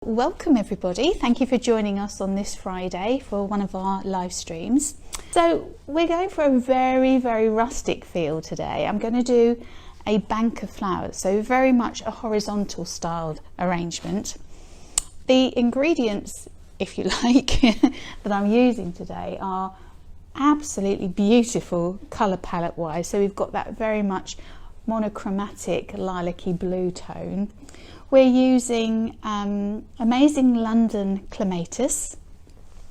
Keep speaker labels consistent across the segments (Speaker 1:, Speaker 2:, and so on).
Speaker 1: Welcome everybody, thank you for joining us on this Friday for one of our live streams. So we're going for a very rustic feel today. I'm going to do a bank of flowers, so very much a horizontal styled arrangement. The ingredients, if you like, that I'm using today are absolutely beautiful colour palette wise. So we've got that very much monochromatic lilac-y blue tone. We're using amazing London Clematis,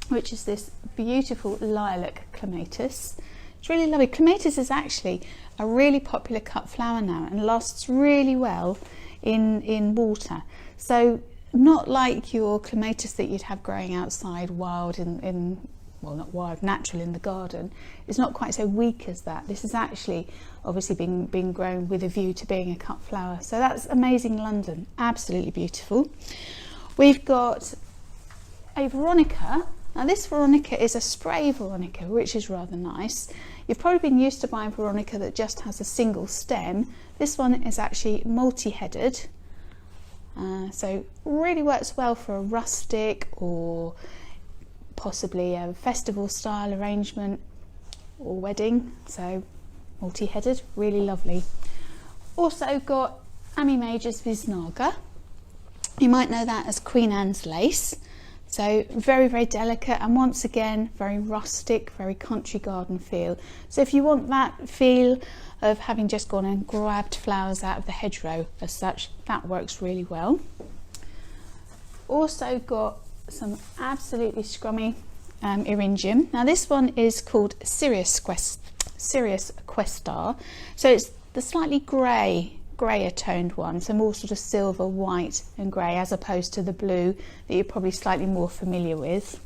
Speaker 1: which is this beautiful lilac clematis. It's really lovely. Clematis is actually a really popular cut flower now and lasts really well in water. So not like your clematis that you'd have growing outside wild well, not wild, natural in the garden. It's not quite so weak as that. This is actually obviously being grown with a view to being a cut flower. So that's amazing London, absolutely beautiful. We've got a Veronica. Now this Veronica is a spray Veronica, which is rather nice. You've probably been used to buying Veronica that just has a single stem. This one is actually multi-headed. So really works well for a rustic or possibly a festival style arrangement or wedding. So multi-headed, really lovely. Also got Ammi Majus Visnaga. You might know that as Queen Anne's lace. So very delicate, and once again very rustic, very country garden feel. So if you want that feel of having just gone and grabbed flowers out of the hedgerow as such, that works really well. Also got some absolutely scrummy Eryngium. Now this one is called Sirius Questar, so it's the slightly grayer toned one, so more sort of silver, white and grey, as opposed to the blue that you're probably slightly more familiar with.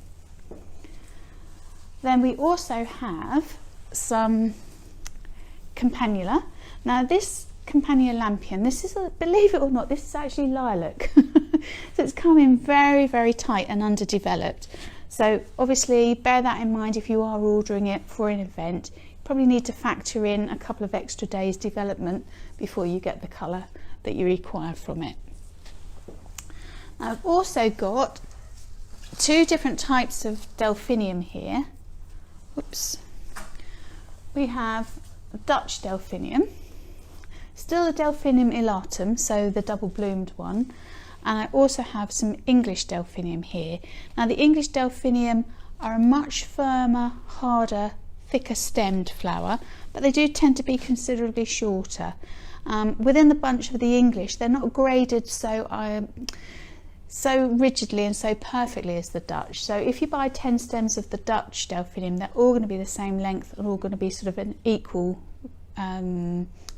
Speaker 1: Then we also have some Campanula. Now this Campanula Lampion, this is, believe it or not, this is actually lilac. So it's come in very tight and underdeveloped. So obviously bear that in mind if you are ordering it for an event. You probably need to factor in a couple of extra days development before you get the colour that you require from it. Now I've also got two different types of Delphinium here. Oops. We have Dutch Delphinium, still a Delphinium Elatum, so the double bloomed one. And I also have some English Delphinium here. Now the English Delphinium are a much firmer, harder, thicker stemmed flower, but they do tend to be considerably shorter. Within the bunch of the English, they're not graded so rigidly and so perfectly as the Dutch. So if you buy 10 stems of the Dutch Delphinium, they're all going to be the same length and all going to be sort of an equal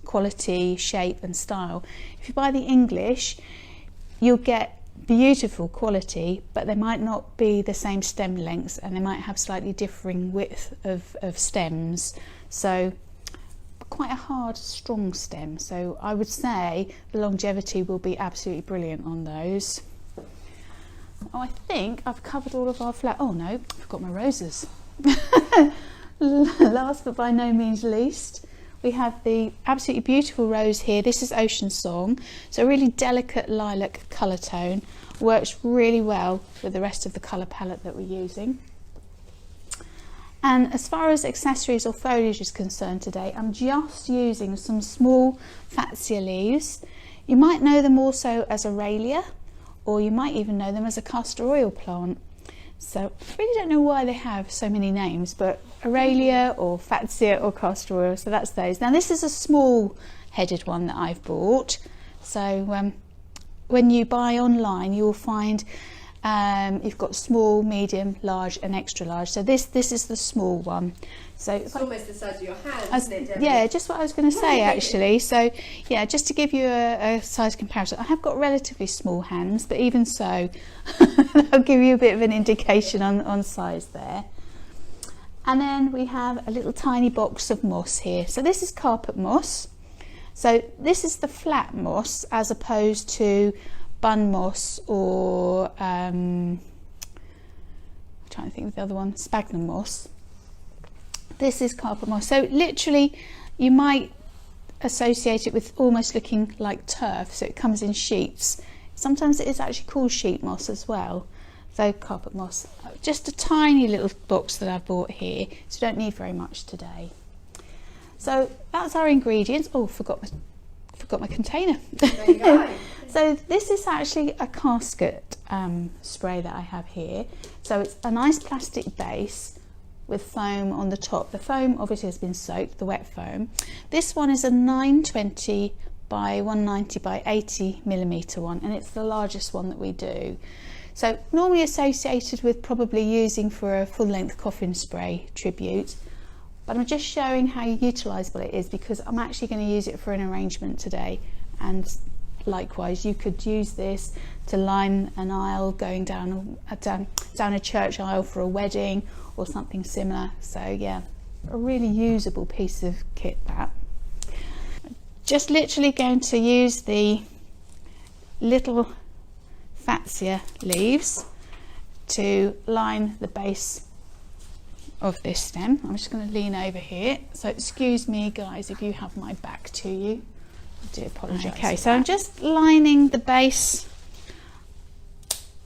Speaker 1: quality, shape and style. If you buy the English, you'll get beautiful quality, but they might not be the same stem lengths and they might have slightly differing width of stems. So quite a hard, strong stem. So I would say the longevity will be absolutely brilliant on those. Oh, I think I've covered all of our flowers. Oh no, I've forgot my roses. Last but by no means least, we have the absolutely beautiful rose here. This is Ocean Song, so really delicate lilac colour tone, works really well with the rest of the colour palette that we're using. And as far as accessories or foliage is concerned today, I'm just using some small Aralia leaves. You might know them also as Aralia, or you might even know them as a castor oil plant. So I really don't know why they have so many names, but Aralia or Fatsia or castor oil, so that's those. Now this is a small headed one that I've bought. So when you buy online, you'll find you've got small, medium, large and extra large. So this is the small one. So
Speaker 2: it's almost the size of your hand, isn't it, Debbie?
Speaker 1: Yeah, just what I was going to say actually. So yeah, just to give you a size comparison, I have got relatively small hands, but even so, I'll give you a bit of an indication on size there. And then we have a little tiny box of moss here. So this is carpet moss. So this is the flat moss as opposed to bun moss or I'm trying to think of the other one, sphagnum moss. This is carpet moss. So literally you might associate it with almost looking like turf. So it comes in sheets Sometimes it is actually called sheet moss as well, though carpet moss. Just a tiny little box that I've bought here, so you don't need very much today. So that's our ingredients. Oh, forgot my container.
Speaker 2: There you go.
Speaker 1: So this is actually a Kasket spray that I have here. So it's a nice plastic base with foam on the top. The foam obviously has been soaked, the wet foam. This one is a 920 by 190 by 80 millimeter one, and it's the largest one that we do. So normally associated with probably using for a full length coffin spray tribute, but I'm just showing how utilisable it is because I'm actually going to use it for an arrangement today, and likewise you could use this to line an aisle going down a church aisle for a wedding or something similar. So yeah, a really usable piece of kit that. Just literally going to use the little Aralia leaves to line the base of this stem. I'm just going to lean over here, so excuse me guys if you have my back to you, I do apologise. Okay, so I'm just lining the base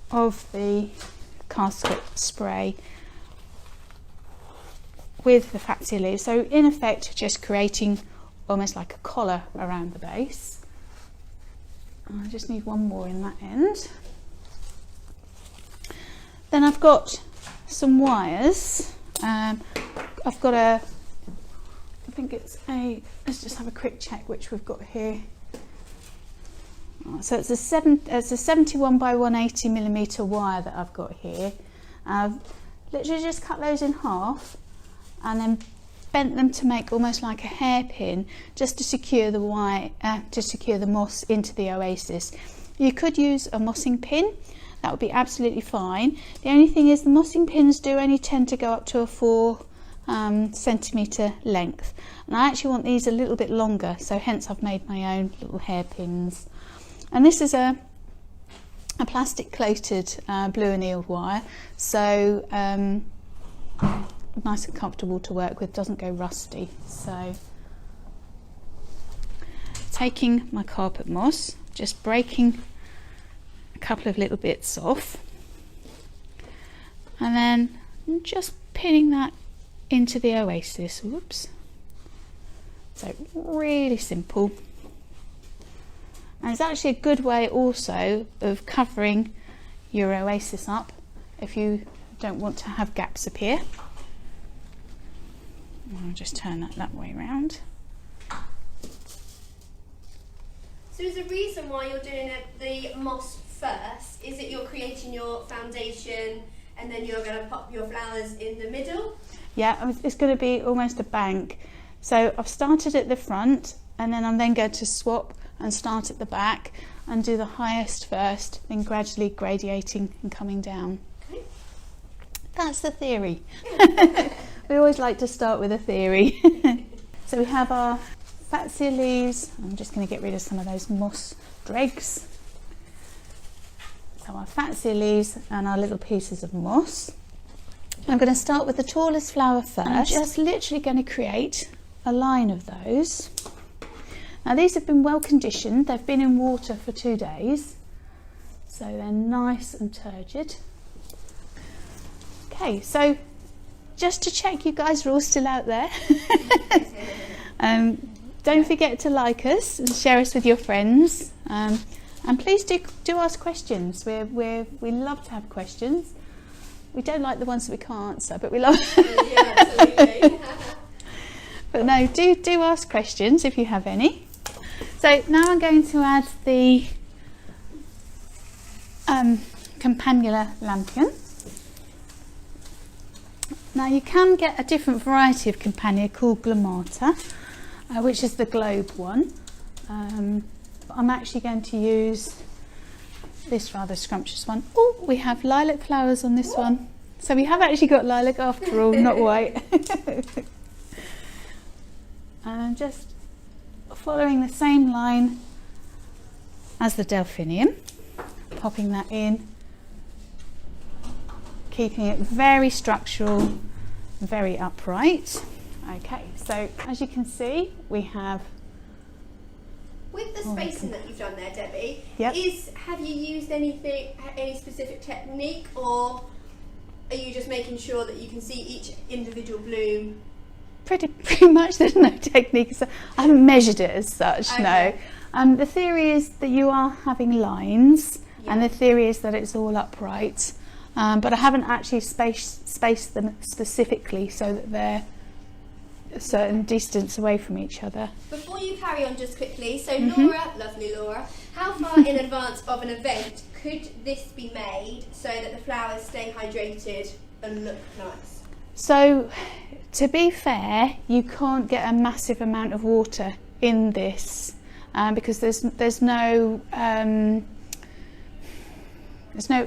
Speaker 1: of the Kasket spray with the Aralia leaves, so in effect just creating almost like a collar around the base. I just need one more in that end. Then I've got some wires. I've got I think it's let's just have a quick check which we've got here. So it's a 71 by 180 millimeter wire that I've got here. I've literally just cut those in half and then bent them to make almost like a hairpin, just to secure the wire, to secure the moss into the oasis. You could use a mossing pin, that would be absolutely fine. The only thing is the mossing pins do only tend to go up to a 4 centimetre length, and I actually want these a little bit longer, so hence I've made my own little hairpins. And this is a plastic coated blue annealed wire, so nice and comfortable to work with, doesn't go rusty. So taking my carpet moss, just breaking a couple of little bits off, and then just pinning that into the oasis. Whoops. So really simple, and it's actually a good way also of covering your oasis up if you don't want to have gaps appear. I'll just turn that way around.
Speaker 2: So is the reason why you're doing the moss first, is it you're creating your foundation and then you're going to pop your flowers in the middle?
Speaker 1: Yeah, it's going to be almost a bank. So I've started at the front, and then I'm then going to swap and start at the back and do the highest first, then gradually gradiating and coming down. Okay. That's the theory. We always like to start with a theory. So we have our Aralia leaves. I'm just going to get rid of some of those moss dregs. So our Aralia leaves and our little pieces of moss. I'm going to start with the tallest flower first. I'm just literally going to create a line of those. Now these have been well conditioned. They've been in water for 2 days, so they're nice and turgid. Okay, so just to check you guys are all still out there. Don't forget to like us and share us with your friends, and please do ask questions. We love to have questions. We don't like the ones that we can't answer, but we love. Yeah, absolutely. But no, do ask questions if you have any. So now I'm going to add the Campanula Lampion. Now you can get a different variety of Campanula called Clematis, which is the globe one. But I'm actually going to use this rather scrumptious one. Oh, we have lilac flowers on this one. So we have actually got lilac after all, not white. And I'm just following the same line as the Delphinium, popping that in, keeping it very structural, very upright. Okay, so as you can see, we have
Speaker 2: With the spacing that you've done there, Debbie,
Speaker 1: Yep.
Speaker 2: Have you used any specific technique, or are you just making sure that you can see each individual bloom?
Speaker 1: Pretty much. There's no technique. So I haven't measured it as such.
Speaker 2: Okay.
Speaker 1: No. The theory is that you are having lines,
Speaker 2: Yeah.
Speaker 1: and the theory is that it's all upright. But I haven't actually spaced them specifically so that they're a certain distance away from each other.
Speaker 2: Before you carry on, just quickly, so Laura, lovely Laura, how far in advance of an event could this be made so that the flowers stay hydrated and look nice?
Speaker 1: So, to be fair, you can't get a massive amount of water in this because there's no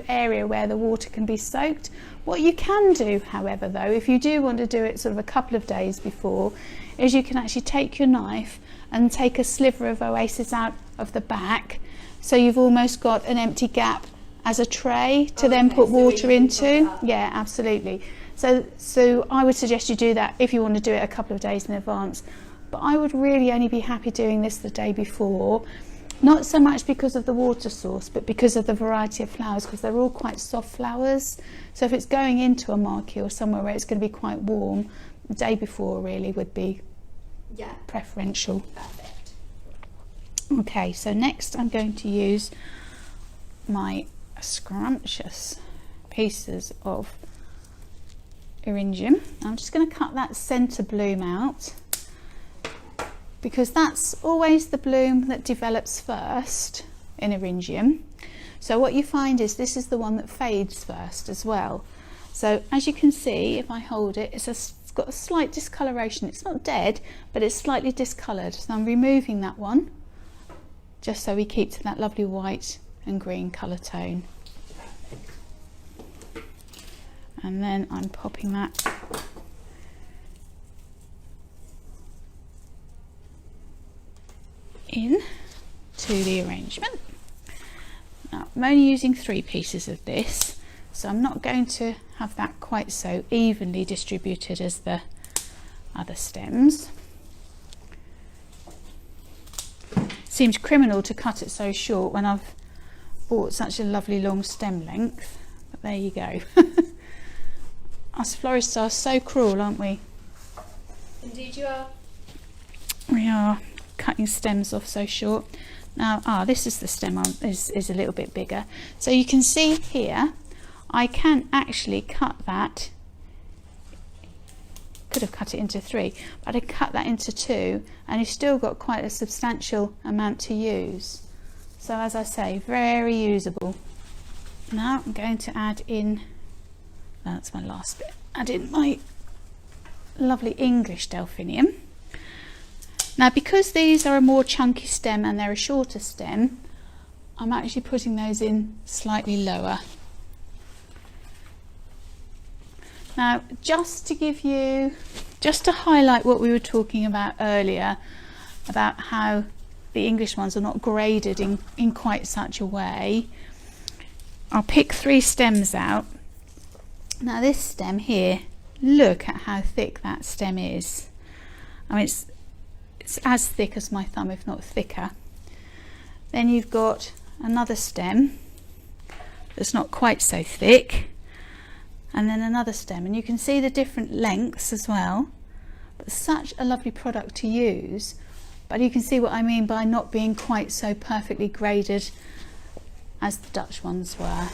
Speaker 1: area where the water can be soaked. What you can do, however, though, if you do want to do it sort of a couple of days before, is you can actually take your knife and take a sliver of oasis out of the back, so you've almost got an empty gap as a tray to then put water into. Yeah, absolutely. So I would suggest you do that if you want to do it a couple of days in advance. But I would really only be happy doing this the day before. Not so much because of the water source, but because of the variety of flowers, because they're all quite soft flowers. So if it's going into a marquee or somewhere where it's going to be quite warm, the day before really would be preferential.
Speaker 2: Perfect.
Speaker 1: Okay, so next I'm going to use my scrumptious pieces of Eryngium. I'm just going to cut that centre bloom out, because that's always the bloom that develops first in Eryngium. So what you find is this is the one that fades first as well. So as you can see, if I hold it, it's got a slight discoloration. It's not dead, but it's slightly discoloured. So I'm removing that one, just so we keep to that lovely white and green colour tone. And then I'm popping that in to the arrangement. Now I'm only using 3 pieces of this, so I'm not going to have that quite so evenly distributed as the other stems. Seems criminal to cut it so short when I've bought such a lovely long stem length, but there you go. Us florists are so cruel, aren't we?
Speaker 2: Indeed you are.
Speaker 1: We are. Cutting stems off so short. Now, this is the stem is a little bit bigger. So you can see here, I can actually cut that. Could have cut it into 3, but I cut that into 2, and you've still got quite a substantial amount to use. So as I say, very usable. Now I'm going to add in, that's my last bit, add in my lovely English Delphinium. Now, because these are a more chunky stem and they're a shorter stem, I'm actually putting those in slightly lower. Now, just to highlight what we were talking about earlier, about how the English ones are not graded in quite such a way, I'll pick 3 stems out. Now this stem here, look at how thick that stem is. I mean, it's as thick as my thumb, if not thicker. Then you've got another stem that's not quite so thick, and then another stem, and you can see the different lengths as well. But such a lovely product to use. But you can see what I mean by not being quite so perfectly graded as the Dutch ones were.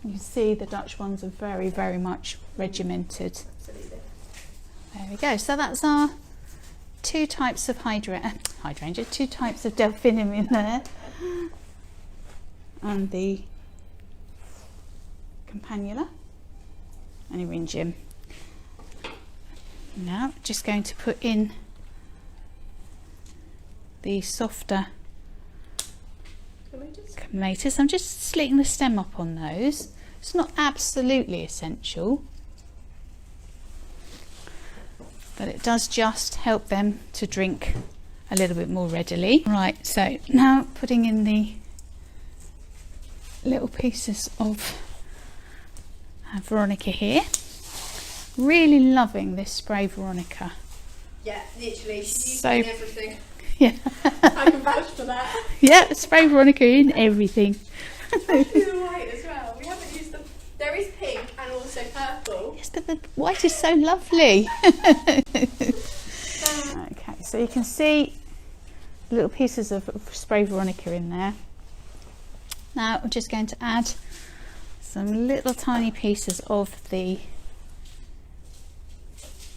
Speaker 1: You can see the Dutch ones are very, very much regimented.
Speaker 2: Absolutely.
Speaker 1: There we go. So that's our 2 types of hydrangea, 2 types of Delphinium in there, and the Campanula and Eryngium. Now just going to put in the softer Clematis. I'm just slitting the stem up on those. It's not absolutely essential, but it does just help them to drink a little bit more readily. Right, so now putting in the little pieces of Veronica here. Really loving this spray Veronica.
Speaker 2: Yeah, literally. She's
Speaker 1: So
Speaker 2: using everything.
Speaker 1: Yeah.
Speaker 2: I can vouch for that.
Speaker 1: Yeah, spray Veronica in everything.
Speaker 2: Especially the white as well. We haven't used the. There is pink and also purple.
Speaker 1: Yes, but the white is so lovely. Okay, so you can see little pieces of spray Veronica in there. Now I'm just going to add some little tiny pieces of the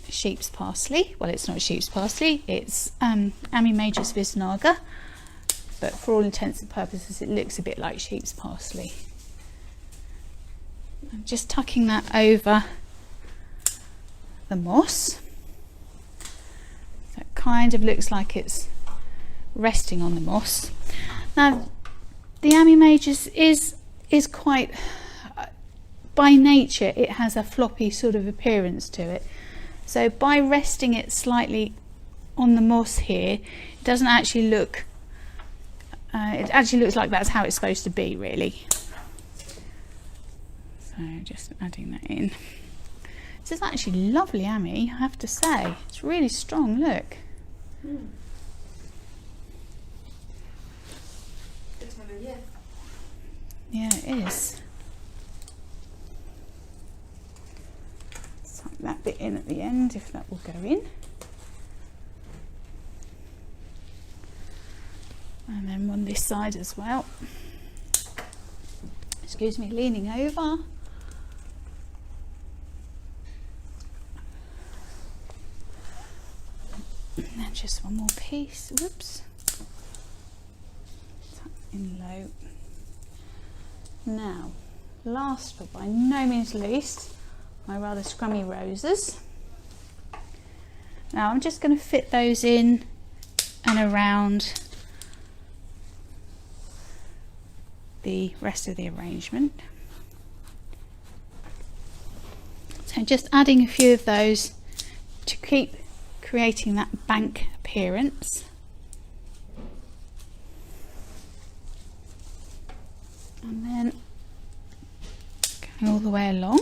Speaker 1: sheep's parsley. Well, it's not sheep's parsley, it's Ammi Majus Visnaga, but for all intents and purposes it looks a bit like sheep's parsley. I'm just tucking that over the moss. So it kind of looks like it's resting on the moss. Now the Ammi Majus is quite, by nature it has a floppy sort of appearance to it. So by resting it slightly on the moss here, it doesn't actually look, it actually looks like that's how it's supposed to be really. So just adding that in. This is actually lovely Ammi, I have to say. It's really strong, look.
Speaker 2: Mm. Good time of year.
Speaker 1: Yeah, it is. Tuck that bit in at the end, if that will go in. And then on this side as well. Excuse me, leaning over. And then just one more piece. Whoops. Tuck in low. Now, last but by no means least, my rather scrummy roses. Now I'm just going to fit those in and around the rest of the arrangement. So just adding a few of those to keep creating that bank appearance. And then going all the way along.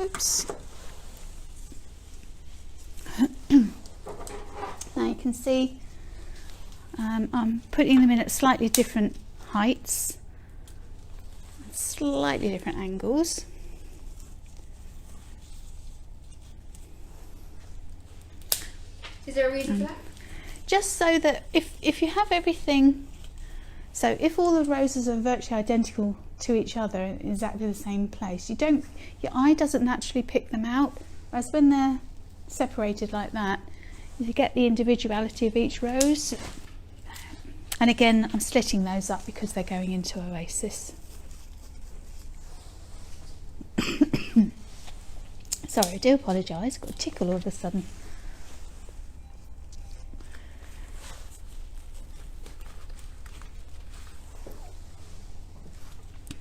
Speaker 1: Oops. Now you can see I'm putting them in at slightly different heights, slightly different angles.
Speaker 2: Is there a reason for that?
Speaker 1: Just so that if you have everything, so if all the roses are virtually identical to each other in exactly the same place, your eye doesn't naturally pick them out, whereas when they're separated like that, you get the individuality of each rose. And again, I'm slitting those up because they're going into Oasis. Sorry, I do apologise, got a tickle all of a sudden.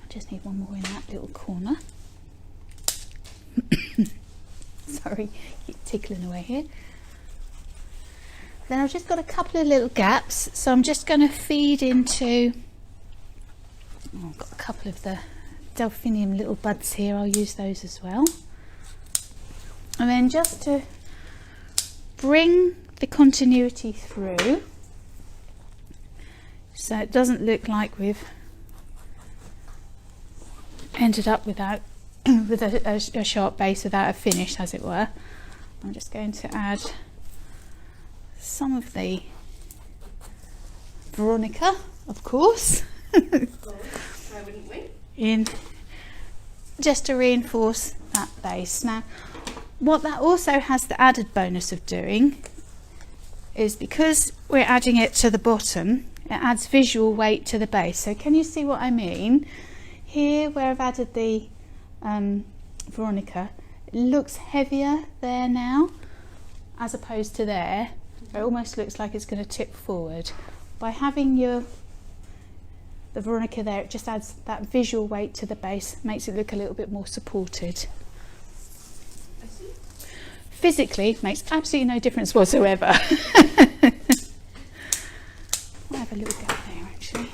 Speaker 1: Just need one more in that little corner. Sorry, keep tickling away here. Then I've just got a couple of little gaps, so I'm just going to feed into, I've got a couple of the Delphinium little buds here, I'll use those as well. And then just to bring the continuity through, so it doesn't look like we've ended up without with a sharp base without a finish, as it were. I'm just going to add some of the Veronica, of course,
Speaker 2: Why wouldn't we?
Speaker 1: in just to reinforce that base. Now, what that also has the added bonus of doing is, because we're adding it to the bottom, it adds visual weight to the base. So can you see what I mean? Here, where I've added the Veronica, it looks heavier there now, as opposed to there. It almost looks like it's going to tip forward. By having the Veronica there, it just adds that visual weight to the base, makes it look a little bit more supported.
Speaker 2: I see.
Speaker 1: Physically, makes absolutely no difference whatsoever. I have a little gap there actually.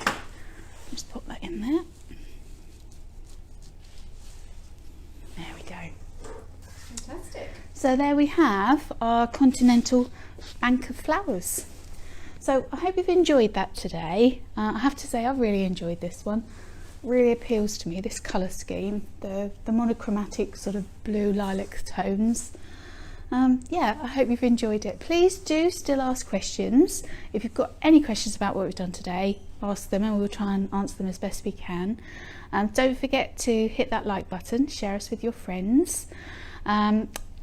Speaker 1: Just pop that in there. There we go.
Speaker 2: Fantastic.
Speaker 1: So So there we have our continental bank of flowers. So I hope you've enjoyed that today. I have to say I've really enjoyed this one. Really appeals to me, this colour scheme, the monochromatic sort of blue lilac tones. Yeah, I hope you've enjoyed it. Please do still ask questions. If you've got any questions about what we've done today, ask them and we'll try and answer them as best we can. Don't forget to hit that like button, share us with your friends.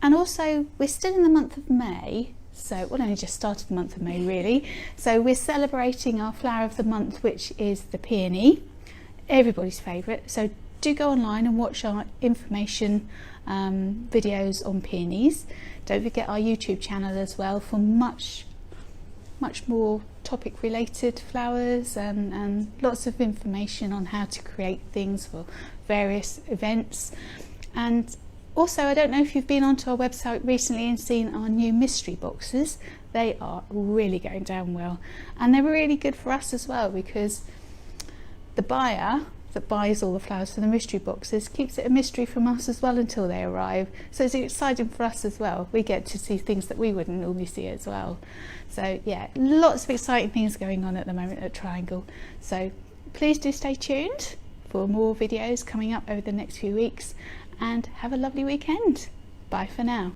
Speaker 1: And also, we're still in the month of May, so we'll only just started the month of May really. So we're celebrating our flower of the month, which is the peony, everybody's favourite. So do go online and watch our information videos on peonies. Don't forget our YouTube channel as well for much more topic related flowers and lots of information on how to create things for various events. And also, I don't know if you've been onto our website recently and seen our new mystery boxes. They are really going down well, and they're really good for us as well, because the buyer that buys all the flowers for the mystery boxes keeps it a mystery from us as well until they arrive. So it's exciting for us as well. We get to see things that we wouldn't normally see as well. So yeah, lots of exciting things going on at the moment at Triangle. So please do stay tuned for more videos coming up over the next few weeks, and have a lovely weekend. Bye for now.